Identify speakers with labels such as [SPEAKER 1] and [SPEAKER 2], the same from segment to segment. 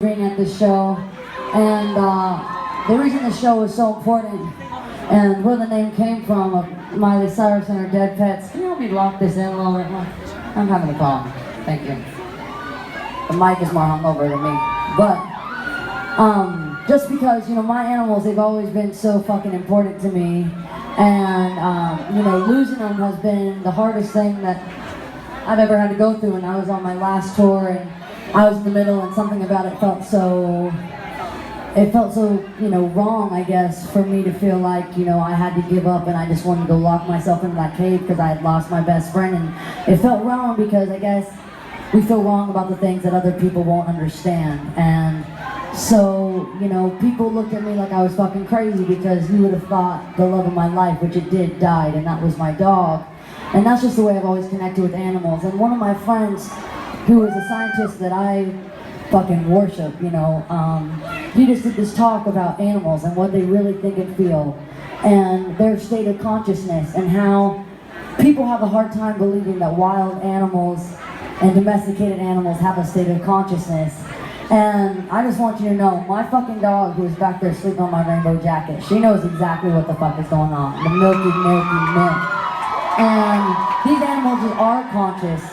[SPEAKER 1] being at this show. And the reason the show is so important and where the name came from of Miley Cyrus and her dead pets. Can you help me lock this in a little bit more? I'm having a problem. Thank you. The mic is more hungover than me. But just because, you know, my animals, they've always been so fucking important to me. And, you know, losing them has been the hardest thing that I've ever had to go through. And I was on my last tour and I was in the middle, and something about it felt so, you know, wrong, I guess, for me to feel like, you know, I had to give up and I just wanted to go lock myself in that cave because I had lost my best friend. And it felt wrong because I guess we feel wrong about the things that other people won't understand. And so, you know, people looked at me like I was fucking crazy because you would have thought the love of my life, which it did, died, and that was my dog. And that's just the way I've always connected with animals. And one of my friends, who is a scientist that I fucking worship, you know, he just did this talk about animals and what they really think and feel, and their state of consciousness, and how people have a hard time believing that wild animals and domesticated animals have a state of consciousness. And I just want you to know, my fucking dog, who is back there sleeping on my rainbow jacket, she knows exactly what the fuck is going on. The milky milk. And these animals are conscious.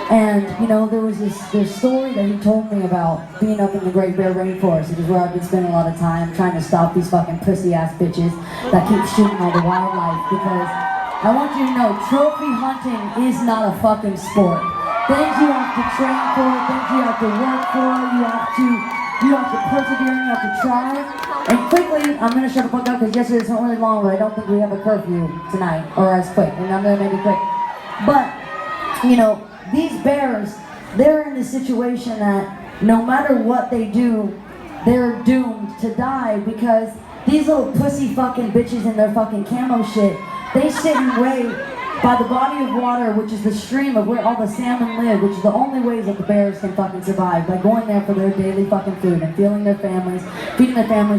[SPEAKER 1] And, you know, there was this story that he told me about being up in the Great Bear Rainforest, which is where I've been spending a lot of time trying to stop these fucking pussy-ass bitches that keep shooting all the wildlife. Because I want you to know, trophy hunting is not a fucking sport. Things you have to train for, things you have to work for, you have to persevere, you have to try. And quickly, I'm gonna shut the fuck up because yesterday's not really long, but I don't think we have a curfew tonight, or as quick, and I'm gonna make it quick. But, you know, these bears, they're in this situation that no matter what they do, they're doomed to die because these little pussy fucking bitches in their fucking camo shit, they sit and wait by the body of water, which is the stream of where all the salmon live, which is the only ways that the bears can fucking survive, by going there for their daily fucking food and feeding their families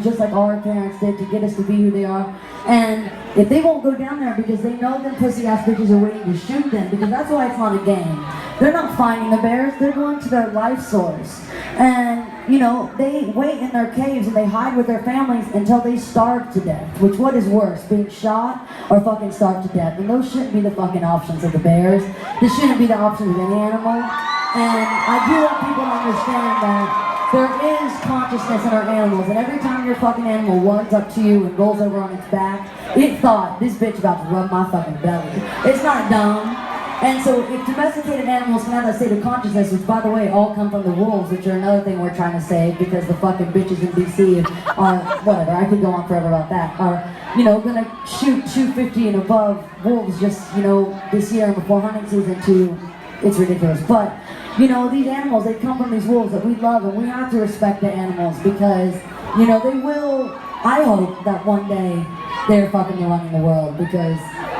[SPEAKER 1] just like all our parents did to get us to be who they are. And if they won't go down there because they know them pussy ass bitches are waiting to shoot them, because that's why it's not a game. They're not finding the bears, they're going to their life source. And, you know, they wait in their caves and they hide with their families until they starve to death. Which, what is worse, being shot or fucking starve to death? And those shouldn't be the fucking options of the bears. This shouldn't be the options of any animal. And I do want people to understand that there is consciousness in our animals, and every time your fucking animal runs up to you and rolls over on its back, it thought, this bitch about to rub my fucking belly. It's not dumb. And so if domesticated animals can have that state of consciousness, which by the way all come from the wolves, which are another thing we're trying to save because the fucking bitches in DC are, whatever, I could go on forever about that, are, you know, gonna shoot 250 and above wolves just, you know, this year before hunting season too. It's ridiculous. But, you know, these animals, they come from these wolves that we love, and we have to respect the animals because, you know, they will, I hope that one day they're fucking running the world, because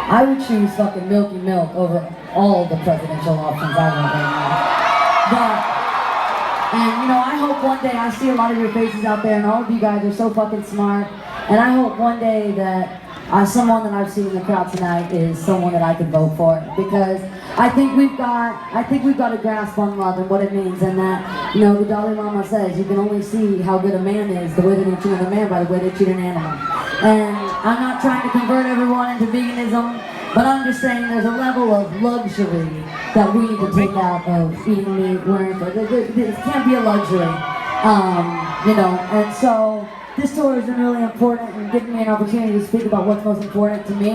[SPEAKER 1] I would choose fucking milky milk over all the presidential options I want right now. But, and you know, I hope one day I see a lot of your faces out there, and all of you guys are so fucking smart, and I hope one day that someone that I've seen in the crowd tonight is someone that I can vote for, because I think we've got a grasp on love and what it means, and that, you know, the Dalai Lama says you can only see how good a man is the way they treat another man by the way they treat an animal. And I'm not trying to convert everyone into veganism, but I'm just saying there's a level of luxury that we need to take out of eating meat, wearing clothes. It can't be a luxury, you know. And so this tour has been really important and giving me an opportunity to speak about what's most important to me.